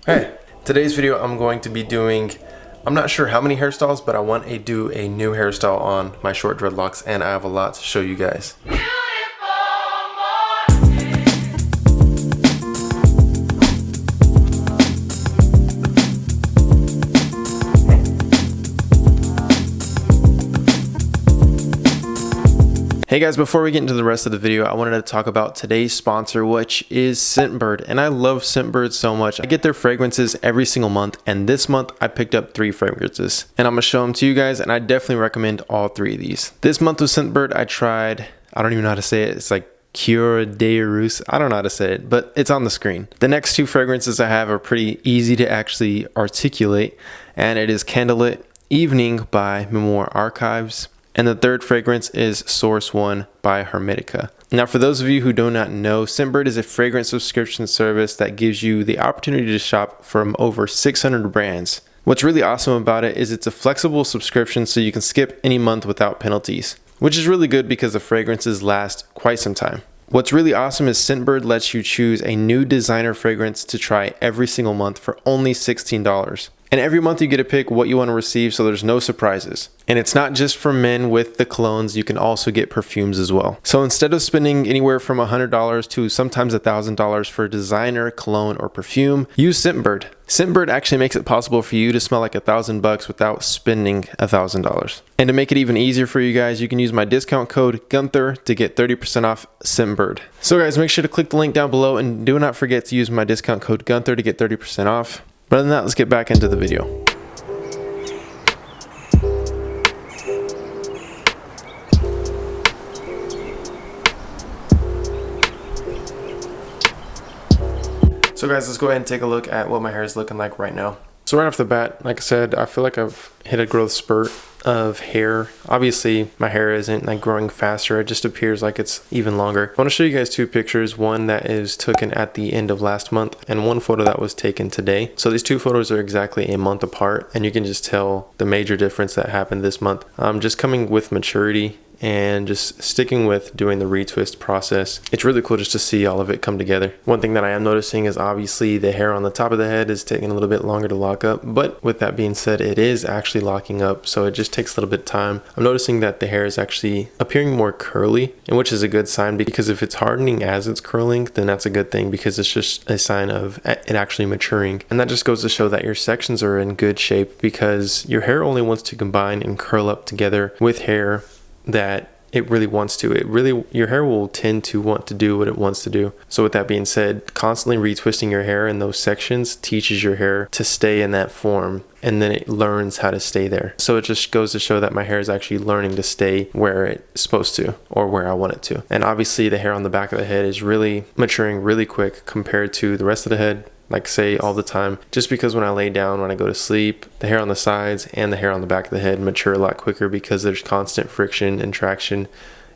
Hey, today's video I'm going to be doing, I'm not sure how many hairstyles, but I want to do a new hairstyle on my short dreadlocks, and I have a lot to show you guys. Hey guys, before we get into the rest of the video, I wanted to talk about today's sponsor, which is Scentbird. And I love Scentbird so much. I get their fragrances every single month, and this month I picked up 3 fragrances. And I'm gonna show them to you guys, and I definitely recommend all 3 of these. This month with Scentbird, I tried, I don't even know how to say it, it's like Cure de Rus. I don't know how to say it, but it's on the screen. The next 2 fragrances I have are pretty easy to actually articulate, and it is Candlelit Evening by Memoir Archives. And the third fragrance is Source One by Hermetica. Now, for those of you who do not know, Scentbird is a fragrance subscription service that gives you the opportunity to shop from over 600 brands. What's really awesome about it is it's a flexible subscription, so you can skip any month without penalties, which is really good because the fragrances last quite some time. What's really awesome is Scentbird lets you choose a new designer fragrance to try every single month for only $16. And every month you get to pick what you want to receive, so there's no surprises. And it's not just for men with the colognes, you can also get perfumes as well. So instead of spending anywhere from $100 to sometimes $1,000 for designer, cologne, or perfume, use Scentbird. Scentbird actually makes it possible for you to smell like $1,000 without spending $1,000. And to make it even easier for you guys, you can use my discount code Gunther to get 30% off Scentbird. So guys, make sure to click the link down below, and do not forget to use my discount code Gunther to get 30% off. But other than that, let's get back into the video. So guys, let's go ahead and take a look at what my hair is looking like right now. So right off the bat, like I said, I feel like I've hit a growth spurt of hair. Obviously, my hair isn't like growing faster. It just appears like it's even longer. I want to show you guys 2 pictures. One that is taken at the end of last month, and one photo that was taken today. So these 2 photos are exactly a month apart, and you can just tell the major difference that happened this month. Just coming with maturity and just sticking with doing the retwist process. It's really cool just to see all of it come together. One thing that I am noticing is obviously the hair on the top of the head is taking a little bit longer to lock up, but with that being said, it is actually locking up, so it just takes a little bit of time. I'm noticing that the hair is actually appearing more curly, and which is a good sign, because if it's hardening as it's curling, then that's a good thing, because it's just a sign of it actually maturing. And that just goes to show that your sections are in good shape, because your hair only wants to combine and curl up together with hair that it really wants to. Your hair will tend to want to do what it wants to do. So with that being said, constantly retwisting your hair in those sections teaches your hair to stay in that form, and then it learns how to stay there. So it just goes to show that my hair is actually learning to stay where it's supposed to, or where I want it to. And obviously the hair on the back of the head is really maturing really quick compared to the rest of the head. Like I say all the time, just because when I lay down, when I go to sleep, the hair on the sides and the hair on the back of the head mature a lot quicker, because there's constant friction and traction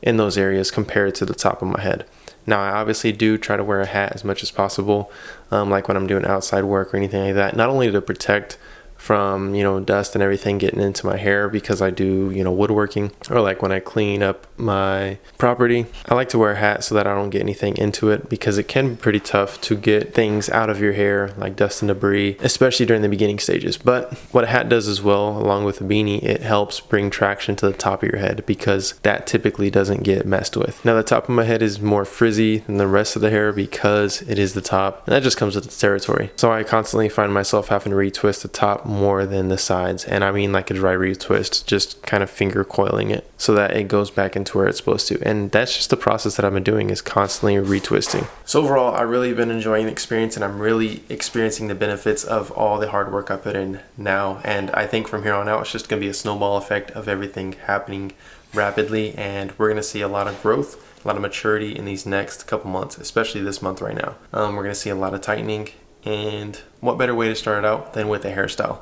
in those areas compared to the top of my head. Now, I obviously do try to wear a hat as much as possible, like when I'm doing outside work or anything like that, not only to protect from, dust and everything getting into my hair, because I do, woodworking, or like when I clean up my property, I like to wear a hat so that I don't get anything into it, because it can be pretty tough to get things out of your hair, like dust and debris, especially during the beginning stages. But what a hat does as well, along with a beanie, it helps bring traction to the top of your head, because that typically doesn't get messed with. Now, the top of my head is more frizzy than the rest of the hair because it is the top, and that just comes with the territory. So I constantly find myself having to retwist the top more than the sides, and I mean like a dry retwist, just kind of finger coiling it so that it goes back into where it's supposed to. And that's just the process that I've been doing, is constantly retwisting. So overall, I've really been enjoying the experience, and I'm really experiencing the benefits of all the hard work I put in now. And I think from here on out, it's just going to be a snowball effect of everything happening rapidly, and we're going to see a lot of growth, a lot of maturity in these next couple months, especially this month right now. We're going to see a lot of tightening, and what better way to start it out than with a hairstyle.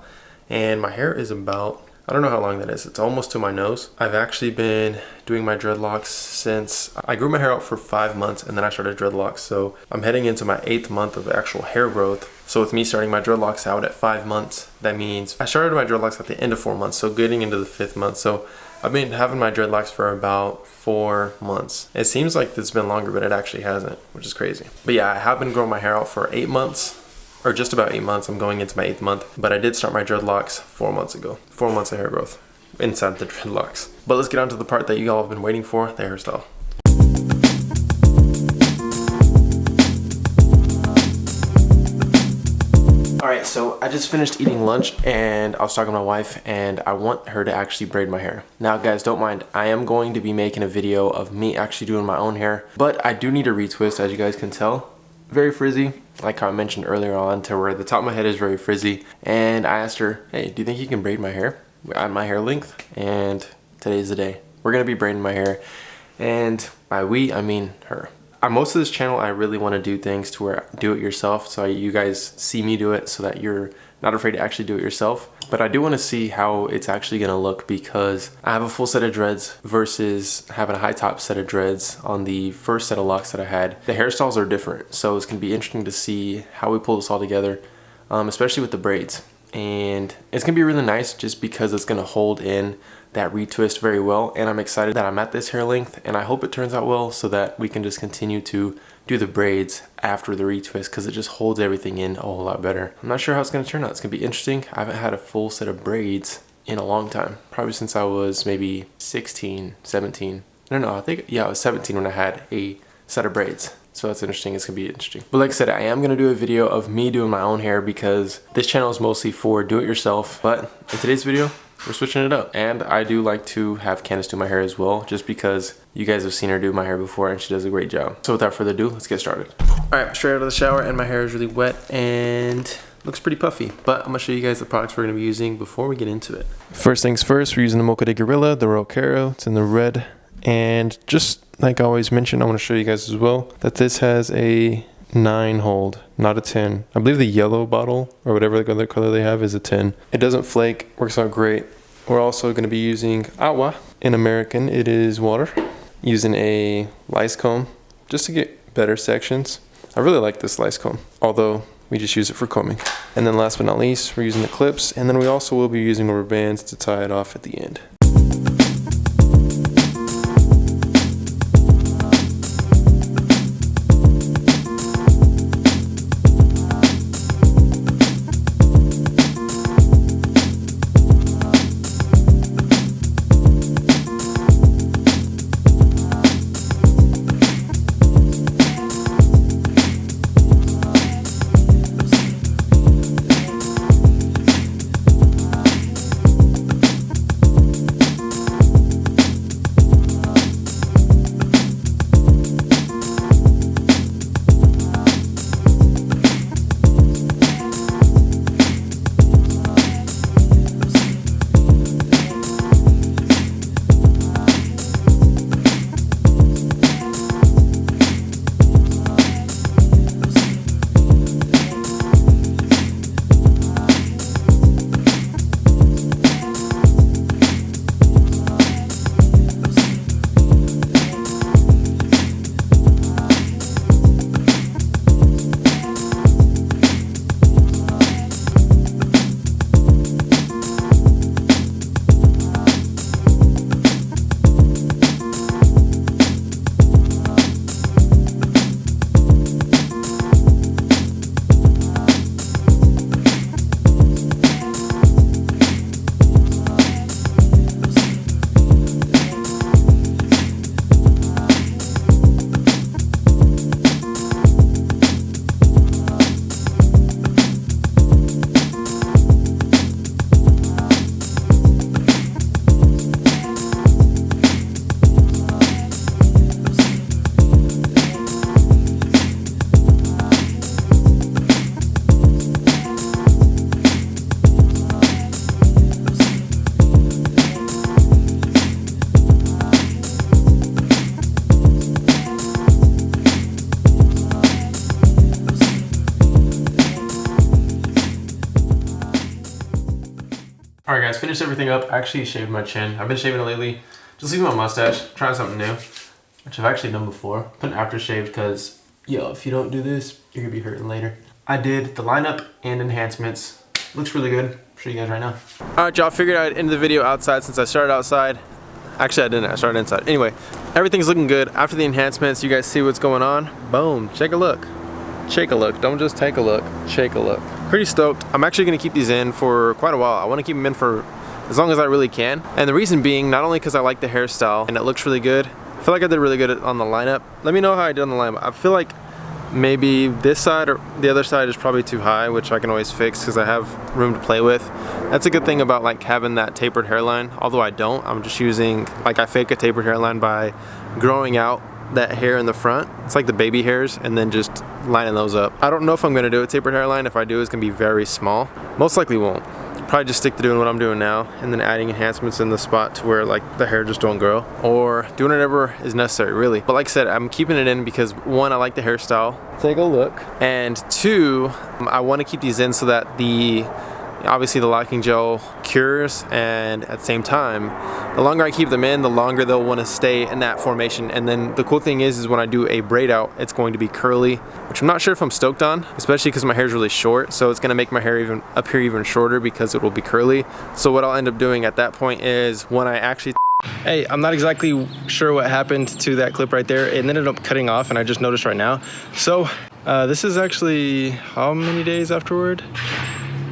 And my hair is about, I don't know how long that is, it's almost to my nose. I've actually been doing my dreadlocks since I grew my hair out for 5 months, and then I started dreadlocks. So I'm heading into my 8th month of actual hair growth. So with me starting my dreadlocks out at 5 months, that means I started my dreadlocks at the end of 4 months, so getting into the 5th month. So I've been having my dreadlocks for about 4 months. It seems like it's been longer, but it actually hasn't, which is crazy. But yeah, I have been growing my hair out for 8 months. or just about 8 months. I'm going into my 8th month, but I did start my dreadlocks 4 months ago. 4 months of hair growth inside the dreadlocks. But let's get on to the part that you all have been waiting for, the hairstyle. Alright, so I just finished eating lunch and I was talking to my wife and I want her to actually braid my hair. Now guys, don't mind, I am going to be making a video of me actually doing my own hair, but I do need a retwist, as you guys can tell. Very frizzy, like I mentioned earlier on, to where the top of my head is very frizzy. And I asked her, hey, do you think you can braid my hair at my hair length? And today's the day. We're gonna be braiding my hair. And by we, I mean her. On most of this channel, I really want to do things to where do it yourself, so you guys see me do it so that you're not afraid to actually do it yourself. But I do want to see how it's actually going to look, because I have a full set of dreads versus having a high top set of dreads on the first set of locks that I had. The hairstyles are different, so it's going to be interesting to see how we pull this all together, especially with the braids. And it's going to be really nice just because it's going to hold in that retwist very well, and I'm excited that I'm at this hair length, and I hope it turns out well so that we can just continue to do the braids after the retwist, because it just holds everything in a whole lot better. I'm not sure how it's going to turn out. It's going to be interesting. I haven't had a full set of braids in a long time, probably since I was maybe 16, 17. No, I think, yeah, I was 17 when I had a set of braids. So that's interesting. It's gonna be interesting. But like I said, I am gonna do a video of me doing my own hair, because this channel is mostly for do-it-yourself. But in today's video, we're switching it up. And I do like to have Candace do my hair as well, just because you guys have seen her do my hair before and she does a great job. So without further ado, let's get started. All right, straight out of the shower, and my hair is really wet and looks pretty puffy. But I'm gonna show you guys the products we're gonna be using before we get into it. First things first, we're using the Mocha de Gorilla, the Royal Caro. It's in the red. And just like I always mention, I want to show you guys as well that this has a 9 hold, not a 10. I believe the yellow bottle or whatever other color they have is a 10. It doesn't flake, works out great. We're also going to be using agua. In American, it is water. Using a lice comb just to get better sections. I really like this lice comb, although we just use it for combing. And then last but not least, we're using the clips, and then we also will be using rubber bands to tie it off at the end. Alright guys, finished everything up. I actually shaved my chin. I've been shaving it lately. Just leaving my mustache, trying something new, which I've actually done before. Put an aftershave because, yo, if you don't do this, you're gonna be hurting later. I did the lineup and enhancements. Looks really good. I'll show you guys right now. Alright y'all, figured I'd end the video outside since I started outside. Actually I didn't, I started inside. Anyway, everything's looking good. After the enhancements, you guys see what's going on. Boom, take a look. Shake a look. Don't just take a look. Shake a look. Pretty stoked. I'm actually gonna keep these in for quite a while. I want to keep them in for as long as I really can. And the reason being, not only because I like the hairstyle and it looks really good, I feel like I did really good on the lineup. Let me know how I did on the lineup. I feel like maybe this side or the other side is probably too high, which I can always fix because I have room to play with. That's a good thing about like having that tapered hairline, although I don't. I'm just using, like, I fake a tapered hairline by growing out that hair in the front. It's like the baby hairs, and then just lining those up. I don't know if I'm gonna do a tapered hairline. If I do, it's gonna be very small. Most likely won't. Probably just stick to doing what I'm doing now, and then adding enhancements in the spot to where like the hair just don't grow, or doing whatever is necessary, really. But like I said, I'm keeping it in because one, I like the hairstyle. Take a look. And two, I want to keep these in so that obviously the locking gel cures, and at the same time, the longer I keep them in, the longer they'll want to stay in that formation. And then the cool thing is when I do a braid out, it's going to be curly, which I'm not sure if I'm stoked on, especially because my hair is really short. So it's going to make my hair appear even shorter because it will be curly. So what I'll end up doing at that point is when I actually hey, I'm not exactly sure what happened to that clip right there. It ended up cutting off, and I just noticed right now. So this is actually how many days afterward?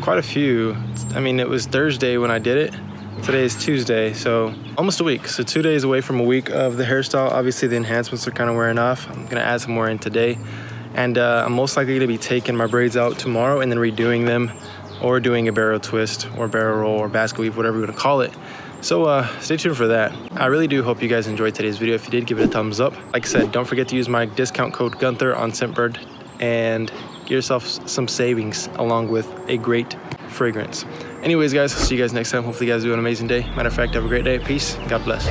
Quite a few. I mean, it was Thursday when I did it. Today is Tuesday, so almost a week. So 2 days away from a week of the hairstyle. Obviously the enhancements are kind of wearing off. I'm gonna add some more in today. And I'm most likely gonna be taking my braids out tomorrow and then redoing them, or doing a barrel twist or barrel roll or basket weave, whatever you wanna call it. So stay tuned for that. I really do hope you guys enjoyed today's video. If you did, give it a thumbs up. Like I said, don't forget to use my discount code Gunther on Scentbird and get yourself some savings along with a great fragrance. Anyways, guys, see you guys next time. Hopefully you guys do an amazing day. Matter of fact, have a great day. Peace. God bless.